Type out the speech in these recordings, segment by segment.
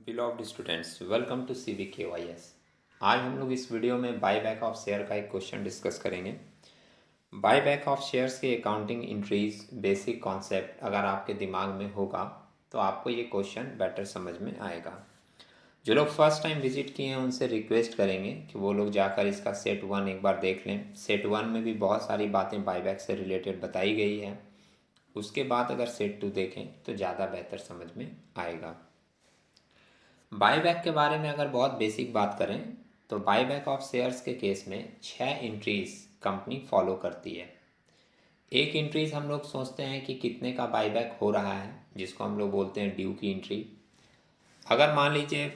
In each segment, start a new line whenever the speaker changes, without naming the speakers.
बिलॉव्ड students, welcome to CVKYS। आज हम लोग इस वीडियो में बाय बैक ऑफ शेयर का एक क्वेश्चन डिस्कस करेंगे। बाय बैक ऑफ शेयर्स की अकाउंटिंग एंट्रीज बेसिक कॉन्सेप्ट अगर आपके दिमाग में होगा तो आपको ये क्वेश्चन बेटर समझ में आएगा। जो लोग फर्स्ट टाइम विजिट किए हैं उनसे रिक्वेस्ट करेंगे कि वो लोग जाकर इसका सेट 1 एक बार देख लें। सेट 1 में भी बहुत सारी बातें बायबैक से रिलेटेड बताई गई है। उसके बाद अगर सेट 2 देखें तो ज़्यादा बेहतर समझ में आएगा। बायबैक के बारे में अगर बहुत बेसिक बात करें तो बायबैक ऑफ शेयर्स के केस में 6 एंट्रीज कंपनी फॉलो करती है। एक एंट्रीज हम लोग सोचते हैं कि कितने का बायबैक हो रहा है, जिसको हम लोग बोलते हैं ड्यू की एंट्री। अगर मान लीजिए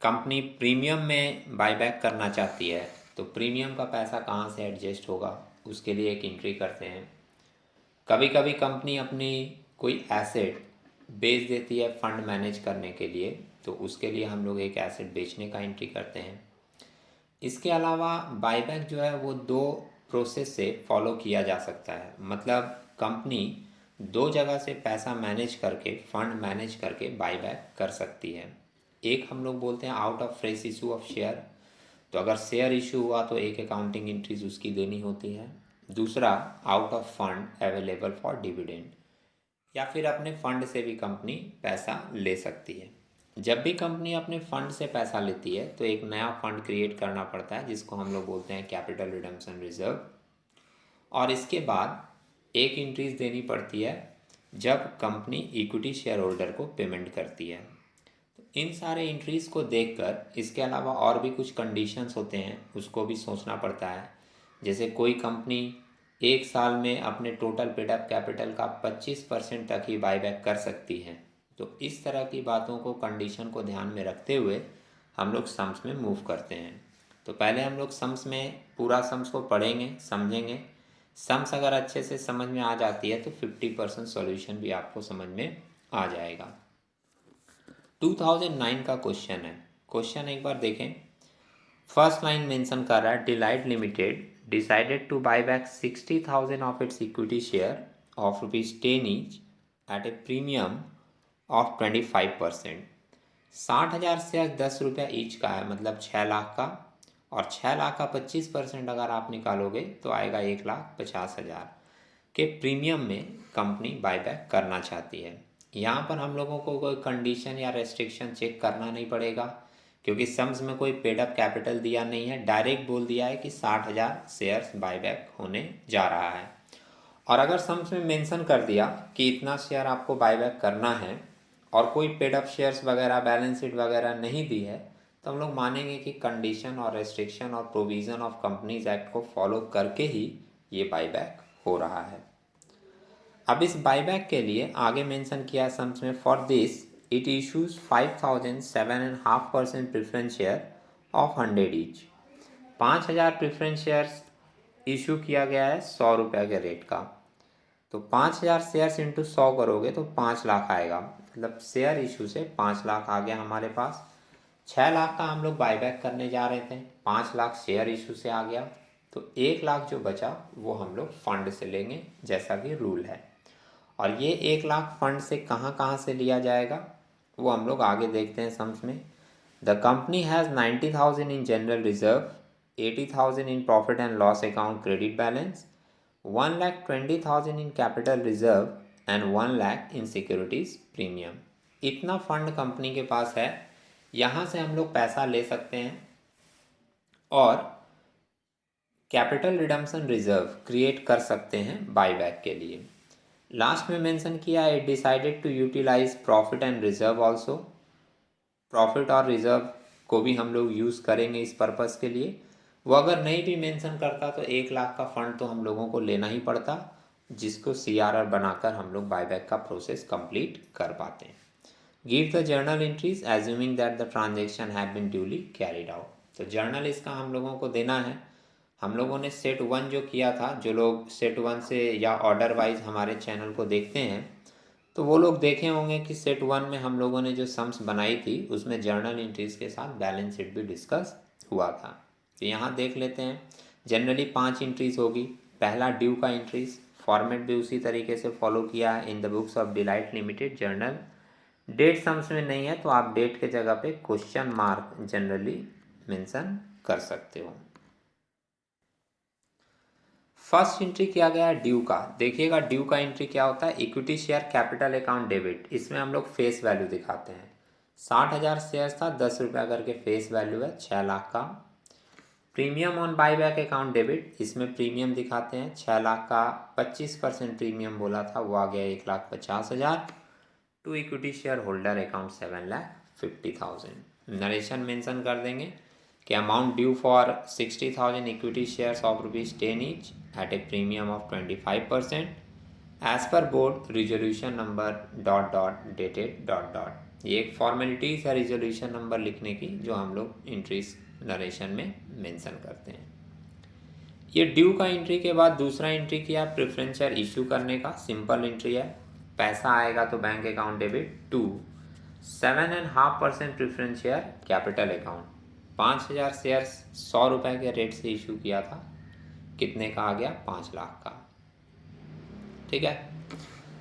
कंपनी प्रीमियम में बायबैक करना चाहती है तो प्रीमियम का पैसा कहाँ से एडजस्ट होगा, उसके लिए एक एंट्री करते हैं। कभी कभी कंपनी अपनी कोई एसेट बेच देती है फंड मैनेज करने के लिए, तो उसके लिए हम लोग एक एसेट बेचने का एंट्री करते हैं। इसके अलावा बायबैक जो है वो दो प्रोसेस से फॉलो किया जा सकता है। मतलब कंपनी दो जगह से पैसा मैनेज करके, फंड मैनेज करके बायबैक कर सकती है। एक हम लोग बोलते हैं out of fresh issue of share, तो अगर शेयर इशू हुआ तो एक अकाउंटिंग एंट्रीज उसकी देनी होती है। दूसरा out of fund available for dividend, या फिर अपने फंड से भी कंपनी पैसा ले सकती है। जब भी कंपनी अपने फंड से पैसा लेती है तो एक नया फंड क्रिएट करना पड़ता है, जिसको हम लोग बोलते हैं कैपिटल रिडम्पशन रिजर्व। और इसके बाद एक एंट्रीज देनी पड़ती है जब कंपनी इक्विटी शेयर होल्डर को पेमेंट करती है। तो इन सारे एंट्रीज को देखकर इसके अलावा और भी कुछ कंडीशंस होते हैं, उसको भी सोचना पड़ता है। जैसे कोई कंपनी एक साल में अपने टोटल पेड अप कैपिटल का 25% तक ही बायबैक कर सकती है। तो इस तरह की बातों को, कंडीशन को ध्यान में रखते हुए हम लोग सम्स में मूव करते हैं। तो पहले हम लोग सम्स में पूरा सम्स को पढ़ेंगे, समझेंगे। सम्स अगर अच्छे से समझ में आ जाती है तो 50% सॉल्यूशन भी आपको समझ में आ जाएगा। 2009 का क्वेश्चन है। क्वेश्चन एक बार देखें। फर्स्ट लाइन मेंशन कर रहा है, Delight Limited decided to buy back 60,000 of its equity share of ₹10 each at a premium of 25%। 60,000 share ₹10 each का है, मतलब 6 लाख का। और 6 लाख का 25% अगर आप निकालोगे तो आएगा 1,50,000 के प्रीमियम में कंपनी बायबैक करना चाहती है। यहाँ पर हम लोगों को कोई कंडीशन या रेस्ट्रिक्शन चेक करना नहीं पड़ेगा, क्योंकि सम्स में कोई पेड अप कैपिटल दिया नहीं है। डायरेक्ट बोल दिया है कि 60,000 शेयर्स बायबैक होने जा रहा है। और अगर सम्स में मेंशन कर दिया कि इतना शेयर आपको बायबैक करना है और कोई पेड अप शेयर्स वगैरह, बैलेंस शीट वगैरह नहीं दी है, तो हम लोग मानेंगे कि कंडीशन और रेस्ट्रिक्शन और प्रोविज़न ऑफ कंपनीज एक्ट को फॉलो करके ही ये बायबैक हो रहा है। अब इस बायबैक के लिए आगे मेंशन किया है सम्स में, for this it issues 5,007.5% preference share of 100 each. 5,000 preference shares issue किया गया है ₹100 के रेट का। तो 5,000 शेयर्स इंटू 100 करोगे तो 5 लाख आएगा। मतलब शेयर इशू से 5 लाख आ गया हमारे पास। 6 लाख का हम लोग बायबैक करने जा रहे थे, 5 लाख शेयर इशू से आ गया, तो 1 लाख जो बचा वो हम लोग फंड से लेंगे, जैसा कि रूल है। और ये 1 लाख फंड से कहाँ कहाँ से लिया जाएगा वो हम लोग आगे देखते हैं सम्स में। The company has 90,000 in general reserve, 80,000 in profit and loss account credit balance, 1,20,000 in capital reserve and 1 lakh in securities premium. इतना फंड कंपनी के पास है, यहाँ से हम लोग पैसा ले सकते हैं और कैपिटल रिडम्पशन रिजर्व क्रिएट कर सकते हैं बायबैक के लिए। लास्ट में मेंशन किया है, decided to utilise profit and reserve also. Profit और रिजर्व को भी हम लोग यूज़ करेंगे इस पर्पज़ के लिए। वो अगर नहीं भी मेंशन करता तो 1 लाख का फंड तो हम लोगों को लेना ही पड़ता, जिसको CRR बनाकर हम लोग बायबैक का प्रोसेस कंप्लीट कर पाते हैं। Give the journal entries assuming that the transaction have been duly carried out. तो जर्नल इसका हम लोगों को देना है। हम लोगों ने सेट 1 जो किया था, जो लोग सेट 1 से या ऑर्डर वाइज हमारे चैनल को देखते हैं तो वो लोग देखे होंगे कि सेट 1 में हम लोगों ने जो सम्स बनाई थी उसमें जर्नल एंट्रीज के साथ बैलेंस शीट भी डिस्कस हुआ था। तो यहाँ देख लेते हैं। जनरली 5 एंट्रीज होगी। पहला ड्यू का एंट्रीज, फॉर्मेट भी उसी तरीके से फॉलो किया है in the books of Delight Limited journal. डेट सम्स में नहीं है तो आप डेट के जगह पे क्वेश्चन मार्क जनरली मेंशन कर सकते हो। फर्स्ट एंट्री किया गया है ड्यू का। देखिएगा ड्यू का एंट्री क्या होता है, equity share capital account debit. इसमें हम लोग फेस वैल्यू दिखाते हैं। 60,000 शेयर था, 10 रुपया करके फेस वैल्यू है, 6 लाख का। Premium on buyback account debit, इसमें प्रीमियम दिखाते हैं 6 लाख का। 25% प्रीमियम बोला था, वो आ गया 1,50,000। To equity share holder account 7,50,000। Narration mention कर देंगे कि amount due for 60,000 equity shares of ₹10 each at a premium of 25% as per board resolution number dot dot dated dot dot. ये एक फॉर्मेलिटीज़ है रिजोल्यूशन नंबर लिखने की, जो हम लोग एंट्रीज नरेशन में मेंशन करते हैं। ये ड्यू का एंट्री के बाद दूसरा एंट्री किया प्रेफरेंस शेयर इशू करने का। सिंपल एंट्री है, पैसा आएगा तो bank account debit to 7.5% preference share capital account. 5,000 shares 100 रुपये के रेट से इशू किया था, कितने का आ गया, 5 लाख का। ठीक है,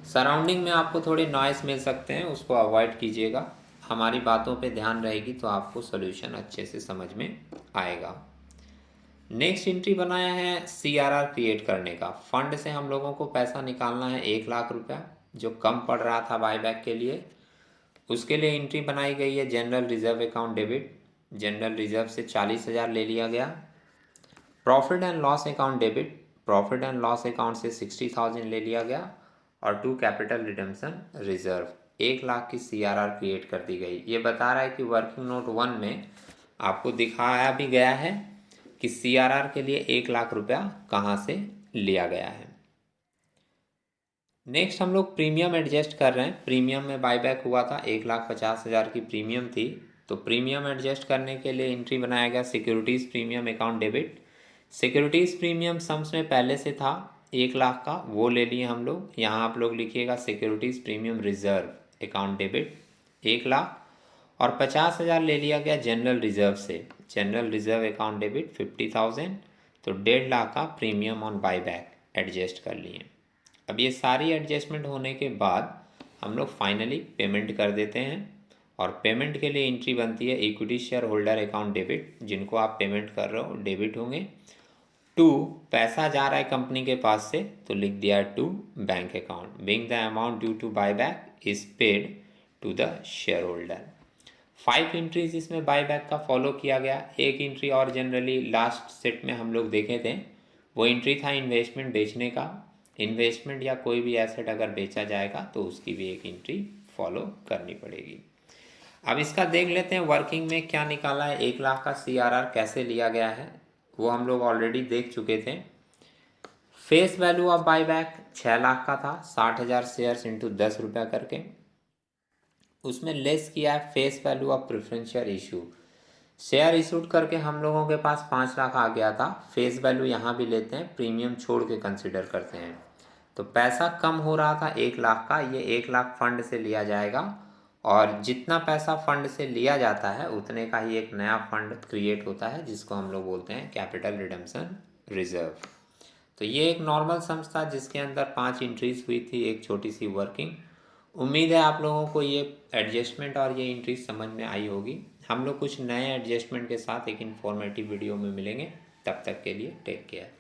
सराउंडिंग में आपको थोड़े नॉइस मिल सकते हैं, उसको अवॉइड कीजिएगा। हमारी बातों पे ध्यान रहेगी तो आपको सोल्यूशन अच्छे से समझ में आएगा। नेक्स्ट एंट्री बनाया है CRR क्रिएट करने का। फंड से हम लोगों को पैसा निकालना है 1 लाख रुपया, जो कम पड़ रहा था बाईबैक के लिए। उसके लिए एंट्री बनाई गई है general reserve account debit. General reserve से 40,000 ले लिया गया। Profit and loss account debit, profit and loss account से 60,000 ले लिया गया। और to capital redemption reserve 1 lakh की CRR क्रिएट कर दी गई। ये बता रहा है कि वर्किंग नोट 1 में आपको दिखाया भी गया है कि CRR के लिए 1 लाख रुपया कहाँ से लिया गया है। नेक्स्ट हम लोग प्रीमियम एडजस्ट कर रहे हैं। प्रीमियम में बाईबैक हुआ था, 1,50,000 की प्रीमियम थी, तो प्रीमियम एडजस्ट करने के लिए एंट्री बनाया गया securities premium account debit. Securities premium sums में पहले से था 1 लाख का, वो ले लिए हम लोग। यहाँ आप लोग लिखिएगा securities premium reserve account debit 1 lakh, और 50,000 ले लिया गया जनरल रिजर्व से। जनरल रिजर्व अकाउंट डेबिट 50,000, तो 1.5 लाख का प्रीमियम ऑन बाईबैक एडजस्ट कर लिए। अब ये सारी एडजस्टमेंट होने के बाद हम लोग फाइनली पेमेंट कर देते हैं। और पेमेंट के लिए एंट्री बनती है equity share holder account debit, जिनको आप पेमेंट कर रहे हो डेबिट होंगे। टू पैसा जा रहा है कंपनी के पास से, तो लिख दिया to bank account. Being the amount due to buyback is paid to the share holder. 5 entries इसमें बाईबैक का फॉलो किया गया। एक एंट्री और जनरली लास्ट सेट में हम लोग देखे थे, वो एंट्री था इन्वेस्टमेंट बेचने का। इन्वेस्टमेंट या कोई भी एसेट अगर बेचा जाएगा तो उसकी भी एक एंट्री फॉलो करनी पड़ेगी। अब इसका देख लेते हैं वर्किंग में क्या निकाला है। 1 लाख का CRR कैसे लिया गया है वो हम लोग ऑलरेडी देख चुके थे। Face value of buyback 6 lakh का था, 60,000 शेयर्स इंटू 10 रुपया करके। उसमें लेस किया है face value of preference share issue. Share issued करके हम लोगों के पास 5 लाख आ गया था। फेस वैल्यू यहाँ भी लेते हैं, प्रीमियम छोड़ के कंसिडर करते हैं। तो पैसा कम हो रहा था 1 लाख का, ये 1 लाख फंड से लिया जाएगा। और जितना पैसा फंड से लिया जाता है उतने का ही एक नया फंड क्रिएट होता है, जिसको हम लोग बोलते हैं कैपिटल रिडेम्पशन रिजर्व। तो ये एक नॉर्मल सम्स था जिसके अंदर 5 एंट्रीज हुई थी, एक छोटी सी वर्किंग। उम्मीद है आप लोगों को ये एडजस्टमेंट और ये एंट्रीज समझ में आई होगी। हम लोग कुछ नए एडजस्टमेंट के साथ एक इन्फॉर्मेटिव वीडियो में मिलेंगे, तब तक के लिए टेक केयर।